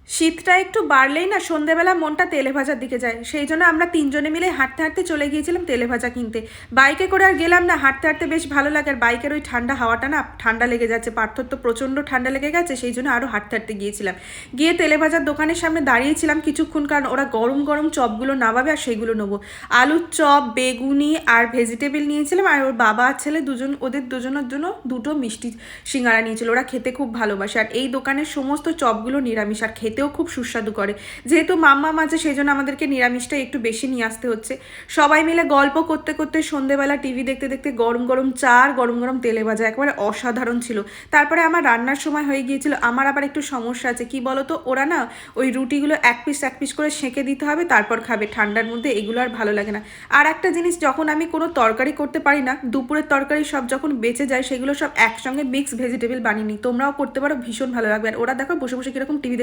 শীতটা একটু বাড়লেই না সন্ধেবেলা মনটা তেলে ভাজার দিকে যায়, সেই জন্য আমরা তিনজনে মিলে হাঁটতে হাঁটতে চলে গিয়েছিলাম তেলে ভাজা কিনতে। বাইকে করে আর গেলাম না, হাঁটতে হাঁটতে বেশ ভালো লাগে, আর বাইকের ওই ঠান্ডা হাওয়াটা না ঠান্ডা লেগে যাচ্ছে, পার্থর তো প্রচণ্ড ঠান্ডা লেগে গেছে, সেই জন্য আরও হাঁটতে হাঁটতে গিয়েছিলাম। গিয়ে তেলে ভাজার দোকানের সামনে দাঁড়িয়েছিলাম কিছুক্ষণ, কারণ ওরা গরম গরম চপগুলো নামাবে আর সেইগুলো নেবো। আলুর চপ, বেগুনি আর ভেজিটেবল নিয়েছিলাম, আর ওর বাবা আর ছেলে দুজন, ওদের দুজনের জন্য দুটো মিষ্টি সিঙ্গারা নিয়েছিল, ওরা খেতে খুব ভালোবাসে। আর এই দোকানের সমস্ত চপগুলো নিরামিষ আর খেতেও খুব সুস্বাদু করে। যেহেতু মাম্মা মাঝে, সেই জন্য আমাদেরকে নিরামিষটা একটু বেশি নিয়ে আসতে হচ্ছে। সবাই মিলে গল্প করতে করতে সন্ধেবেলা টিভি দেখতে দেখতে গরম গরম চা আর গরম গরম তেলে ভাজা একেবারে অসাধারণ ছিল। তারপরে আমার রান্নার সময় হয়ে গিয়েছিল। আমার আবার একটু সমস্যা আছে, কি বলতো, ওরা না ওই রুটিগুলো এক পিস করে সেঁকে দিতে হবে, তারপর খাবে, ঠান্ডার মধ্যে এগুলো আর ভালো লাগে না। আর একটা জিনিস, যখন আমি কোনো তরকারি করতে পারি না, দুপুরের তরকারি সব যখন বেঁচে যায়, সেগুলো সব একসঙ্গে মিক্স ভেজিটেবল বানিয়ে নিই। তোমরাও করতে পারো, ভীষণ ভালো লাগবে। আর ওরা দেখো বসে বসে কিরকম টিভি